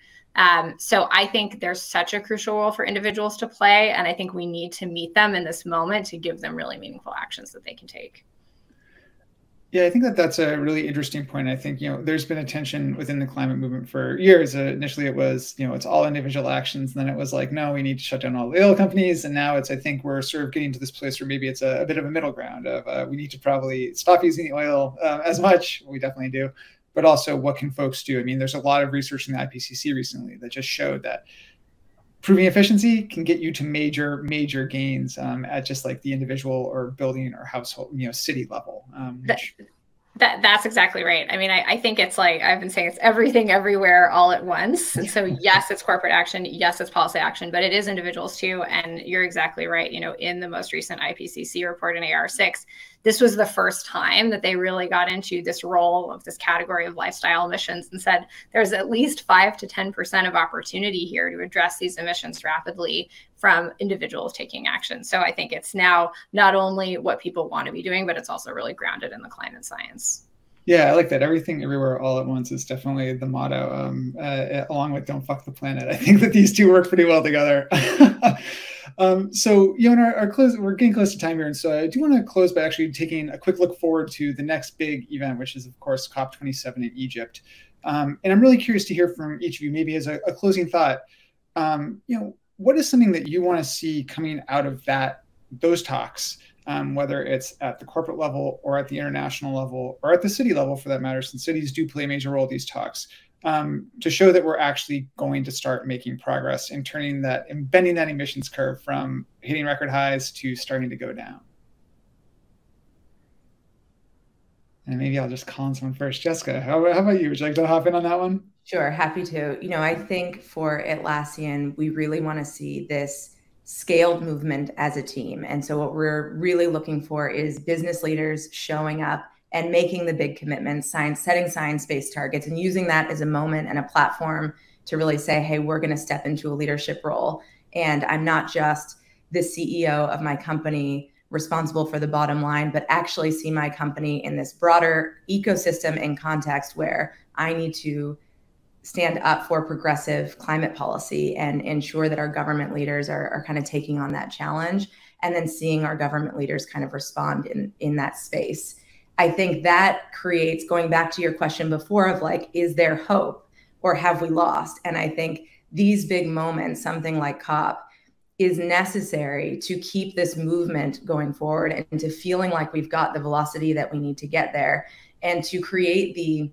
So I think there's such a crucial role for individuals to play, and I think we need to meet them in this moment to give them really meaningful actions that they can take. Yeah, I think that's a really interesting point. I think, there's been a tension within the climate movement for years. Initially, it was, it's all individual actions. And then it was like, no, we need to shut down all the oil companies. And now I think we're sort of getting to this place where maybe it's a bit of a middle ground of we need to probably stop using the oil as much. We definitely do. But also, what can folks do? There's a lot of research in the IPCC recently that just showed that proving efficiency can get you to major gains at just like the individual or building or household, city level. That's exactly right. I think it's like I've been saying, it's everything everywhere all at once. And so yes, it's corporate action. Yes, it's policy action, but it is individuals too. And you're exactly right. In the most recent IPCC report in AR6, this was the first time that they really got into this role of this category of lifestyle emissions and said there's at least 5 to 10% of opportunity here to address these emissions rapidly. from individuals taking action. So I think it's now not only what people want to be doing, but it's also really grounded in the climate science. Yeah, I like that. Everything, everywhere, all at once is definitely the motto, along with "Don't fuck the planet." I think that these two work pretty well together. So, in our close, we're getting close to time here, and so I do want to close by actually taking a quick look forward to the next big event, which is, of course, COP27 in Egypt. And I'm really curious to hear from each of you, maybe as a closing thought. What is something that you want to see coming out of those talks? Whether it's at the corporate level or at the international level or at the city level, for that matter, since cities do play a major role in these talks, to show that we're actually going to start making progress in bending that emissions curve from hitting record highs to starting to go down. And maybe I'll just call on someone first. Jessica, how about you? Would you like to hop in on that one? Sure, happy to. I think for Atlassian, we really want to see this scaled movement as a team. And so what we're really looking for is business leaders showing up and making the big commitments, setting science-based targets, and using that as a moment and a platform to really say, hey, we're going to step into a leadership role. And I'm not just the CEO of my company responsible for the bottom line, but actually see my company in this broader ecosystem and context where I need to stand up for progressive climate policy and ensure that our government leaders are kind of taking on that challenge, and then seeing our government leaders kind of respond in that space. I think that creates, going back to your question before of like, is there hope or have we lost? And I think these big moments, something like COP, is necessary to keep this movement going forward and to feeling like we've got the velocity that we need to get there, and to create the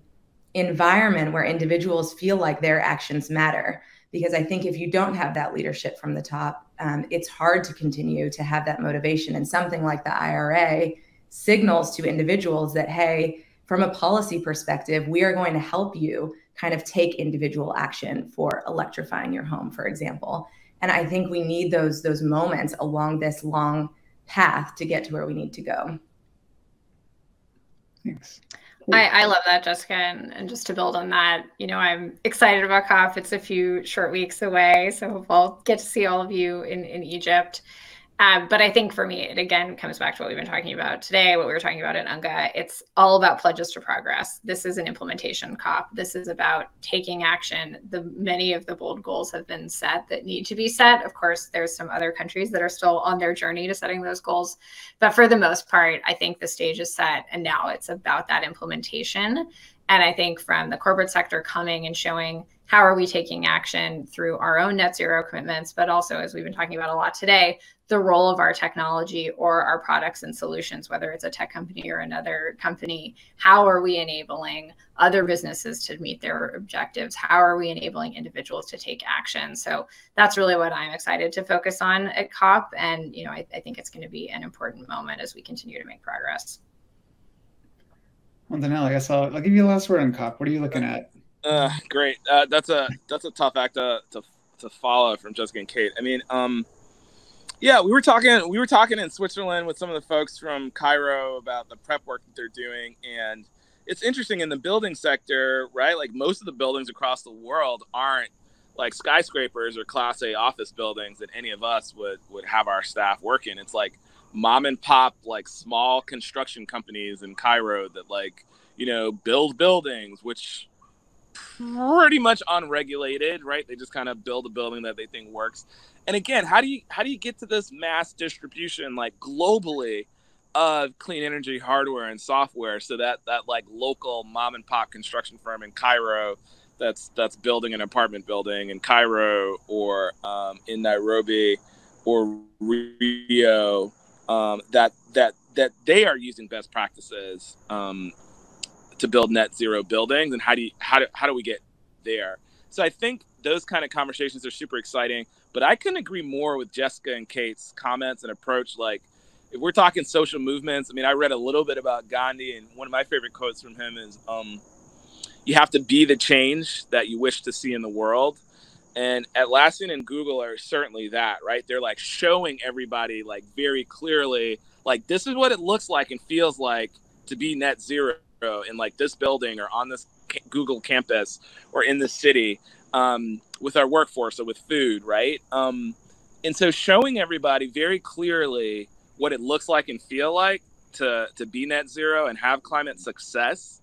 environment where individuals feel like their actions matter. Because I think if you don't have that leadership from the top, it's hard to continue to have that motivation. And something like the IRA signals to individuals that, hey, from a policy perspective, we are going to help you kind of take individual action for electrifying your home, for example. And I think we need those moments along this long path to get to where we need to go. Thanks. I love that, Jessica. And just to build on that, I'm excited about COP. It's a few short weeks away, so I'll get to see all of you in Egypt. But I think for me, it again comes back to what we've been talking about today, what we were talking about at UNGA. It's all about pledges to progress. This is an implementation COP. This is about taking action. Many of the bold goals have been set that need to be set. Of course, there's some other countries that are still on their journey to setting those goals. But for the most part, I think the stage is set, and now it's about that implementation. And I think from the corporate sector coming and showing how are we taking action through our own net zero commitments, but also, as we've been talking about a lot today, the role of our technology or our products and solutions, whether it's a tech company or another company. How are we enabling other businesses to meet their objectives? How are we enabling individuals to take action? So that's really what I'm excited to focus on at COP. And, I think it's going to be an important moment as we continue to make progress. Well, Donnel, I guess I'll give you the last word on COP. What are you looking at? Great. That's a tough act to follow from Jessica and Kate. I mean, yeah, we were talking in Switzerland with some of the folks from Cairo about the prep work that they're doing, and it's interesting in the building sector, right? Like most of the buildings across the world aren't like skyscrapers or Class A office buildings that any of us would have our staff work in. It's like mom and pop, like small construction companies in Cairo that build buildings, which pretty much unregulated, right? They just kind of build a building that they think works. And again, how do you get to this mass distribution, like globally, of clean energy hardware and software, so that like local mom and pop construction firm in Cairo that's building an apartment building in Cairo or in Nairobi or Rio, that they are using best practices to build net zero buildings, and how do we get there? So I think those kind of conversations are super exciting. But I couldn't agree more with Jessica and Kate's comments and approach. Like, if we're talking social movements, I mean, I read a little bit about Gandhi, and one of my favorite quotes from him is, you have to be the change that you wish to see in the world. And Atlassian and Google are certainly that, right? They're like showing everybody like very clearly, like, this is what it looks like and feels like to be net zero in like this building or on this Google campus or in this city. With our workforce or with food, right? And so showing everybody very clearly what it looks like and feel like to be net zero and have climate success,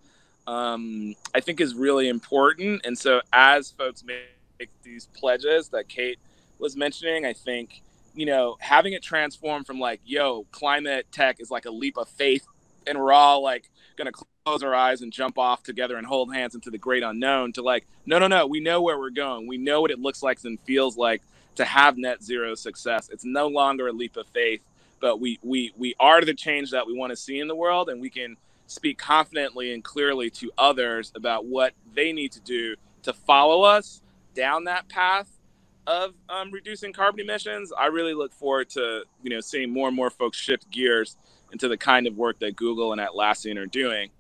I think is really important. And so as folks make these pledges that Kate was mentioning, I think, you know, having it transform from like, yo, climate tech is like a leap of faith and we're all like going to close our eyes and jump off together and hold hands into the great unknown, to like, no, we know where we're going. We know what it looks like and feels like to have net zero success. It's no longer a leap of faith, but we are the change that we want to see in the world, and we can speak confidently and clearly to others about what they need to do to follow us down that path of reducing carbon emissions. I really look forward to, you know, seeing more and more folks shift gears into the kind of work that Google and Atlassian are doing,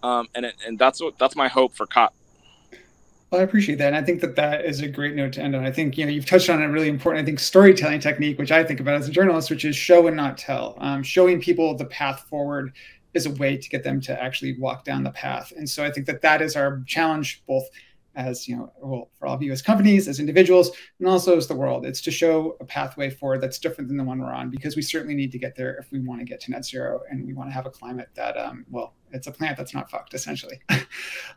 and that's my hope for COP. Well, I appreciate that. And I think that that is a great note to end on. I think, you know, you've touched on a really important, I think, storytelling technique, which I think about as a journalist, which is show and not tell. Showing people the path forward is a way to get them to actually walk down the path. And so I think that that is our challenge, both as, you know, well, for all of you as companies, as individuals, and also as the world. It's to show a pathway forward that's different than the one we're on, because we certainly need to get there if we want to get to net zero, and we want to have a climate that, well, it's a planet that's not fucked, essentially.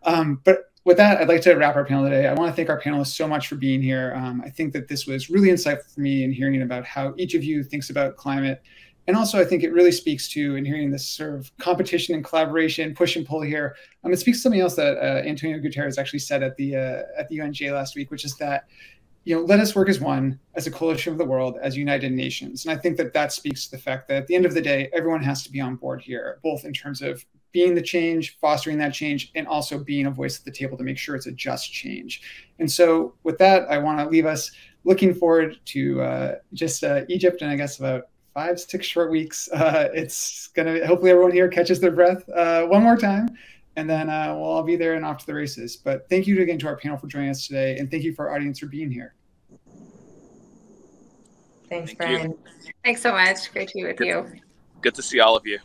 But with that, I'd like to wrap our panel today. I want to thank our panelists so much for being here. I think that this was really insightful for me in hearing about how each of you thinks about climate. And also, I think it really speaks to, in hearing this sort of competition and collaboration, push and pull here, it speaks to something else that Antonio Guterres actually said at the UNGA last week, which is that, you know, let us work as one, as a coalition of the world, as United Nations. And I think that that speaks to the fact that at the end of the day, everyone has to be on board here, both in terms of being the change, fostering that change, and also being a voice at the table to make sure it's a just change. And so with that, I want to leave us looking forward to just Egypt, and I guess about 5-6 short weeks. It's gonna, hopefully everyone here catches their breath one more time, and then we'll all be there and off to the races. But thank you again to our panel for joining us today, and thank you for our audience for being here. Thanks, Brian. Thanks so much. Great to be with you. Good to see all of you.